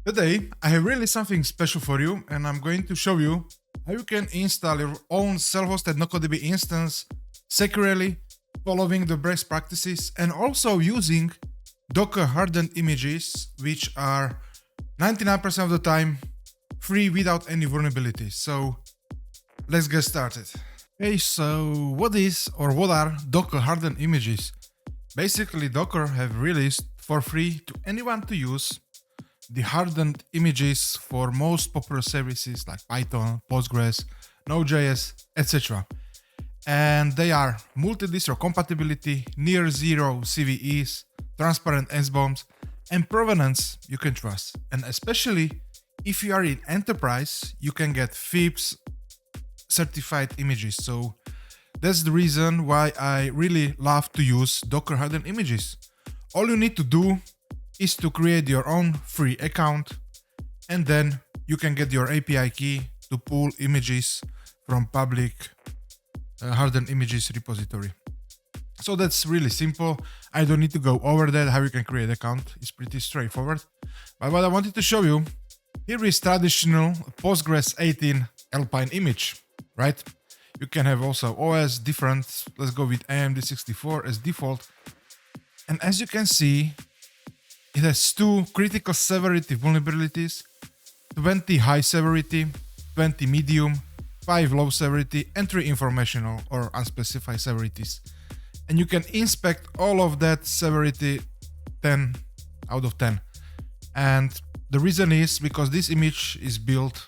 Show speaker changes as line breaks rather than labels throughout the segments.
Today, I have really something special for you, and I'm going to show you how you can install your own self-hosted NocoDB instance securely, following the best practices, and also using Docker Hardened Images, which are 99% of the time free without any vulnerabilities. So let's get started. Okay, so what are Docker Hardened Images? Basically, Docker have released for free to anyone to use the hardened images for most popular services like Python, Postgres, Node.js, etc. And they are multi-distro compatibility, near zero CVEs, transparent SBOMs, and provenance you can trust. And especially if you are in enterprise, you can get FIPS certified images. So that's the reason why I really love to use Docker Hardened Images. All you need to do is to create your own free account, and then you can get your API key to pull images from public hardened images repository. So that's really simple. I don't need to go over that. How you can create an account is pretty straightforward. But what I wanted to show you here is traditional Postgres 18 Alpine image, right? You can have also OS different. Let's go with AMD 64 as default. And as you can see, it has 2 critical severity vulnerabilities, 20 high severity, 20 medium, 5 low severity, and 3 informational or unspecified severities. And you can inspect all of that severity 10 out of 10. And the reason is because this image is built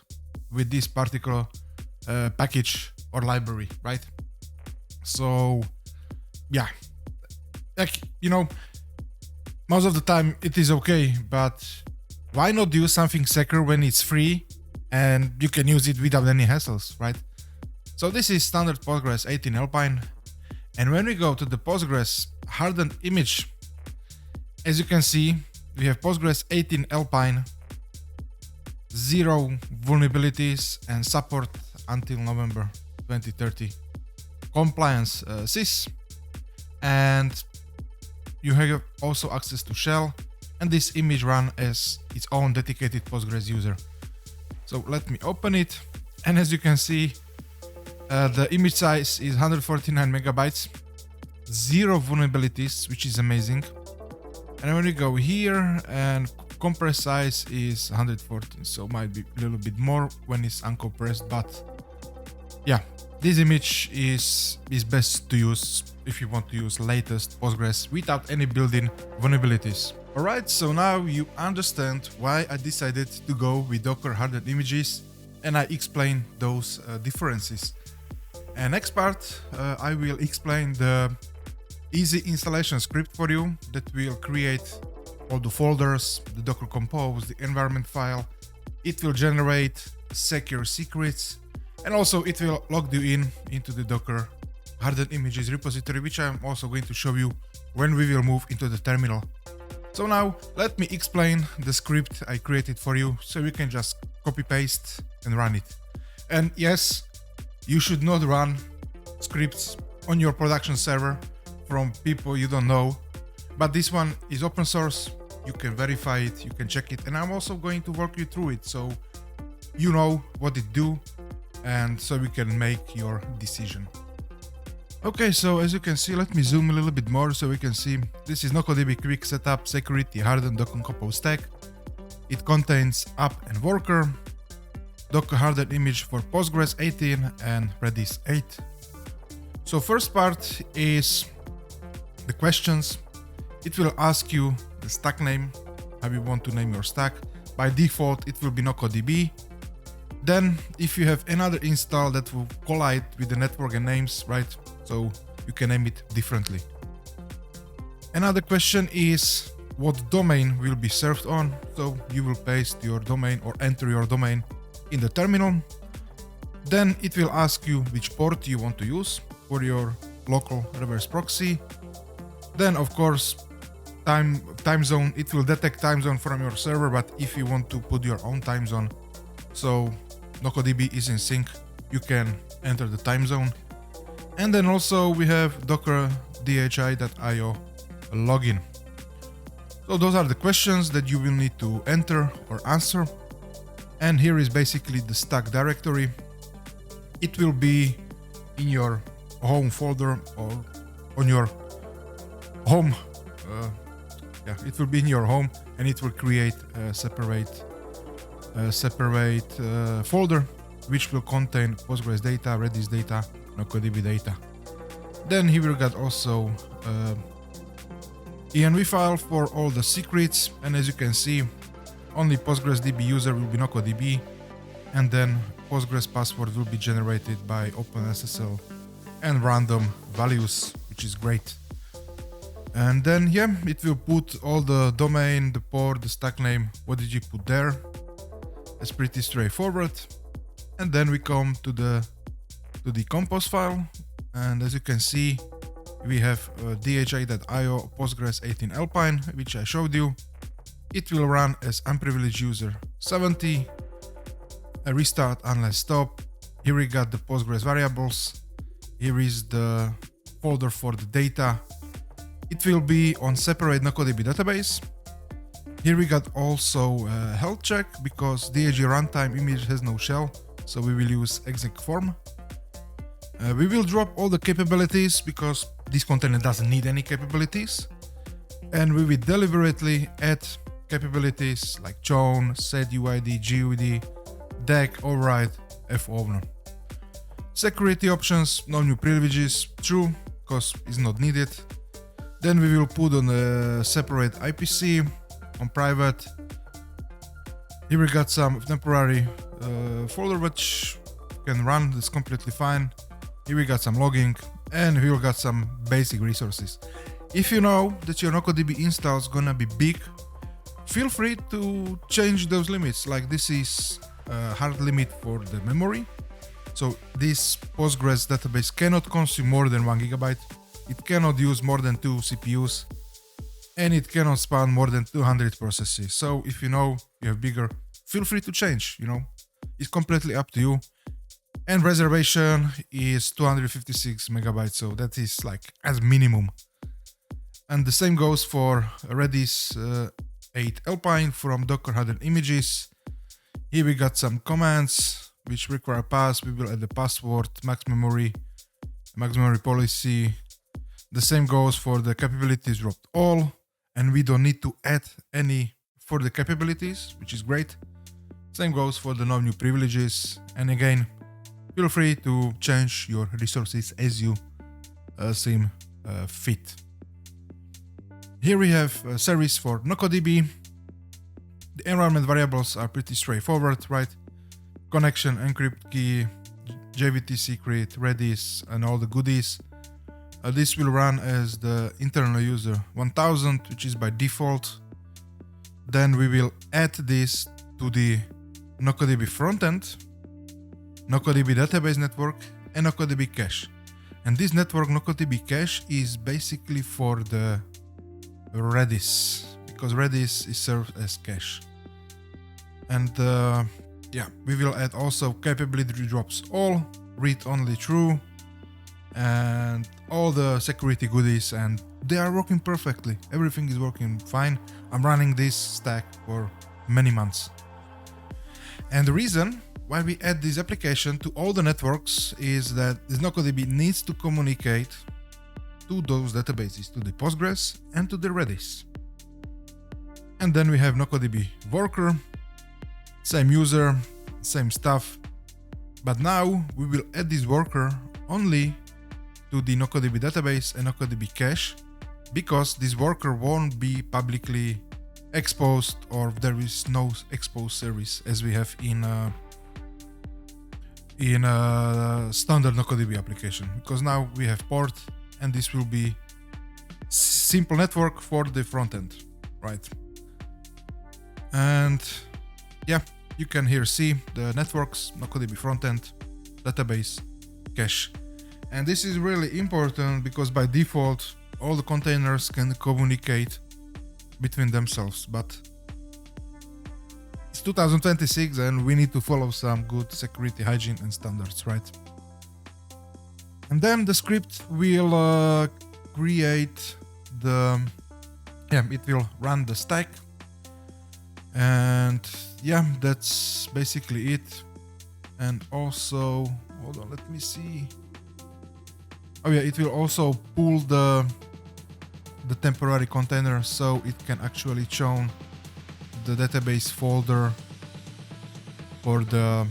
with this particular package or library, right? So yeah, like, most of the time it is okay, but why not use something secure when it's free and you can use it without any hassles, right? So this is standard Postgres 18 Alpine. And when we go to the Postgres hardened image, as you can see, we have Postgres 18 Alpine, 0 vulnerabilities and support until November 2030. Compliance SYS, and you have also access to shell, and this image run as its own dedicated Postgres user. So let me open it, and as you can see, the image size is 149 megabytes, 0 vulnerabilities, which is amazing. And when we go here, and compress size is 114, so might be a little bit more when it's uncompressed, but yeah, this image is best to use if you want to use latest Postgres without any built-in vulnerabilities. Alright, so now you understand why I decided to go with Docker Hardened Images, and I explain those differences. And next part, I will explain the easy installation script for you that will create all the folders, the Docker Compose, the environment file. It will generate secure secrets, and also it will log you into the Docker Hardened Images repository, which I'm also going to show you when we will move into the terminal. So now let me explain the script I created for you, so you can just copy paste and run it. And yes, you should not run scripts on your production server from people you don't know, but this one is open source. You can verify it, you can check it, and I'm also going to walk you through it so you know what it do, and so you can make your decision. Okay, so as you can see, let me zoom a little bit more so we can see. This is NocoDB Quick Setup Security Hardened Docker Compose stack. It contains app and worker, Docker Hardened image for Postgres 18 and Redis 8. So first part is the questions. It will ask you the stack name, how you want to name your stack. By default, it will be NocoDB. Then if you have another install that will collide with the network and names, right? So you can name it differently. Another question is what domain will be served on. So you will paste your domain or enter your domain in the terminal. Then it will ask you which port you want to use for your local reverse proxy. Then of course, time zone. It will detect time zone from your server, but if you want to put your own time zone, so NocoDB is in sync, you can enter the time zone. And then also we have docker dhi.io login. So those are the questions that you will need to enter or answer. And here is basically the stack directory. It will be in your home folder or on your home. It will be in your home, and it will create a separate folder which will contain Postgres data, Redis data, NocoDB data. Then he will get also env file for all the secrets, and as you can see, only PostgreSDB user will be NocoDB, and then Postgres password will be generated by OpenSSL and random values, which is great. And then it will put all the domain, the port, the stack name, what did you put there. It's pretty straightforward. And then we come to the compose file, and as you can see, we have dha.io Postgres 18 Alpine, which I showed you. It will run as unprivileged user 70, a restart unless stop. Here we got the Postgres variables. Here is the folder for the data. It will be on separate NocoDB database. Here we got also a health check because DAG runtime image has no shell, so we will use exec form. We will drop all the capabilities because this container doesn't need any capabilities, and we will deliberately add capabilities like chown, set UID, GUID, DAG, override, fowner. Security options, no new privileges, true, because it's not needed. Then we will put on a separate IPC on private. Here we got some temporary folder which can run, that's completely fine. Here we got some logging, and here we got some basic resources. If you know that your NocoDB install is gonna be big, feel free to change those limits. Like this is a hard limit for the memory. So this Postgres database cannot consume more than 1 GB. It cannot use more than 2 CPUs, and it cannot span more than 200 processes. So if you know you have bigger, feel free to change, it's completely up to you. And reservation is 256 megabytes, so that is like as minimum. And the same goes for Redis 8 Alpine from Docker Hardened Images. Here we got some commands which require pass. We will add the password, max memory policy. The same goes for the capabilities dropped all, and we don't need to add any for the capabilities, which is great. Same goes for the no new privileges, and again, feel free to change your resources as you seem fit. Here we have a service for NocoDB. The environment variables are pretty straightforward, right? Connection, encrypt key, JVT secret, Redis, and all the goodies. This will run as the internal user 1000, which is by default. Then we will add this to the NocoDB frontend, NocoDB database network, and NocoDB cache. And this network NocoDB cache is basically for the Redis, because Redis is served as cache. And we will add also capability drops all, read only true, and all the security goodies, and they are working perfectly. Everything is working fine. I'm running this stack for many months. And the reason why we add this application to all the networks is that this NocoDB needs to communicate to those databases, to the Postgres and to the Redis. And then we have NocoDB worker, same user, same stuff. But now we will add this worker only to the NocoDB database and NocoDB cache, because this worker won't be publicly exposed, or there is no exposed service as we have in standard NocoDB application, because now we have port, and this will be simple network for the front end, right? And you can here see the networks, NocoDB frontend, database, cache. And this is really important because by default, all the containers can communicate between themselves, but it's 2026 and we need to follow some good security hygiene and standards, right? And then the script will create the yeah, it will run the stack. And yeah, that's basically it. And also, hold on, let me see. Oh yeah, it will also pull the temporary container, so it can actually show the database folder for the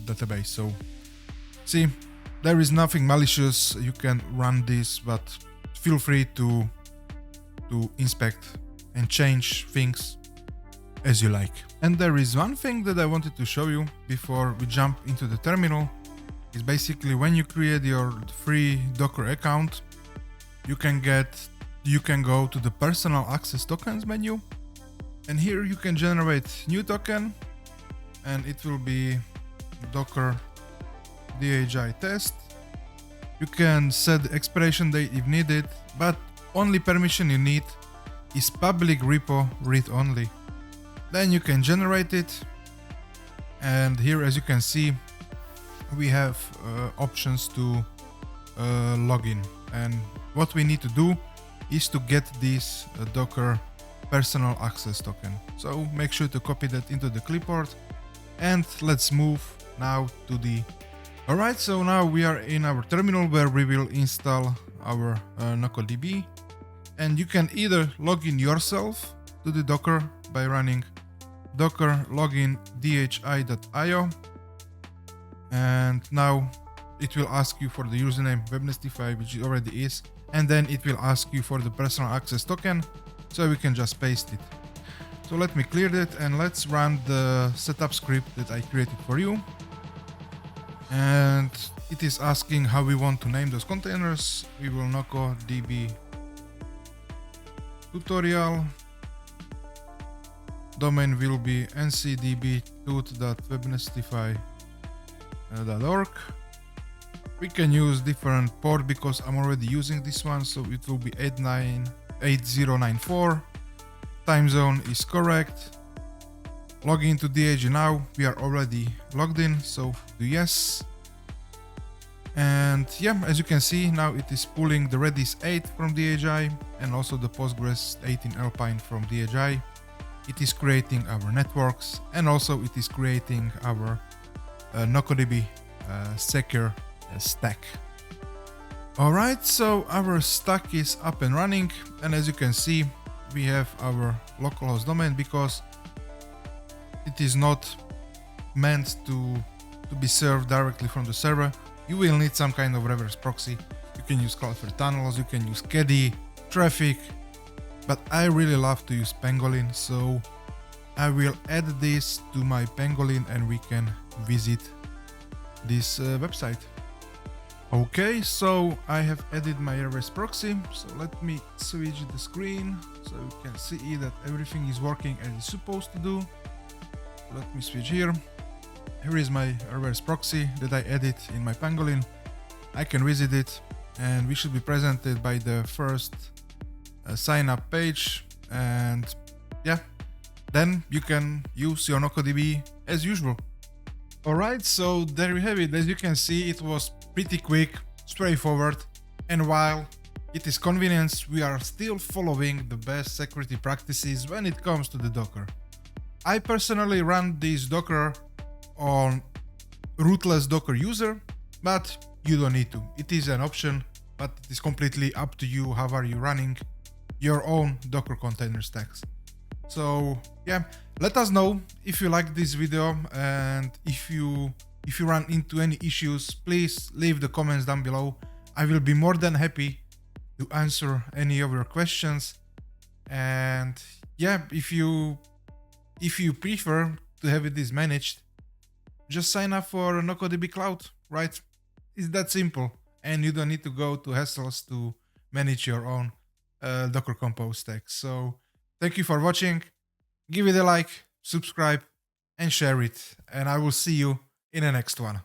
database. So see, there is nothing malicious. You can run this, but feel free to inspect and change things as you like. And there is one thing that I wanted to show you before we jump into the terminal. Is basically when you create your free Docker account, you can go to the personal access tokens menu, and here you can generate new token, and it will be Docker DHI test. You can set the expiration date if needed, but only permission you need is public repo read only. Then you can generate it, and here, as you can see, we have options to log in, and what we need to do is to get this Docker personal access token. So make sure to copy that into the clipboard, and let's move now to the... Alright, so now we are in our terminal where we will install our NocoDB, and you can either log in yourself to the Docker by running docker login dhi.io, and now it will ask you for the username webnestify, which it already is, and then it will ask you for the personal access token, so we can just paste it. So let me clear that, and let's run the setup script that I created for you. And it is asking how we want to name those containers. We will NocoDB tutorial. Domain will be ncdb.tut.webnestify.org. We can use different port because I'm already using this one, so it will be 8094. Time zone is correct. Log into DHI now. We are already logged in, so do yes. And yeah, as you can see, now it is pulling the Redis 8 from DHI and also the Postgres 18 Alpine from DHI. It is creating our networks, and also it is creating our NocoDB secure stack. Alright, so our stack is up and running, and as you can see, we have our localhost domain because it is not meant to be served directly from the server. You will need some kind of reverse proxy. You can use Cloudflare tunnels, you can use Caddy, Traffic, but I really love to use Pangolin, so I will add this to my Pangolin and we can visit this website. Okay, so I have added my reverse proxy, so let me switch the screen so you can see that everything is working as it's supposed to do. Let me switch here. Here is my reverse proxy that I added in my Pangolin. I can visit it, and we should be presented by the first sign up page, and yeah, then you can use your NocoDB as usual. Alright, so there we have it. As you can see, it was pretty quick, straightforward, and while it is convenient, we are still following the best security practices when it comes to the Docker. I personally run this Docker on rootless Docker user, but you don't need to. It is an option, but it is completely up to you how are you running your own Docker container stacks. So yeah, let us know if you like this video, and if you run into any issues, please leave the comments down below. I will be more than happy to answer any of your questions. And yeah, if you prefer to have this managed, just sign up for NocoDB Cloud, right? It's that simple, and you don't need to go to hassles to manage your own Docker Compose stack. So thank you for watching. Give it a like, subscribe, and share it, and I will see you in the next one.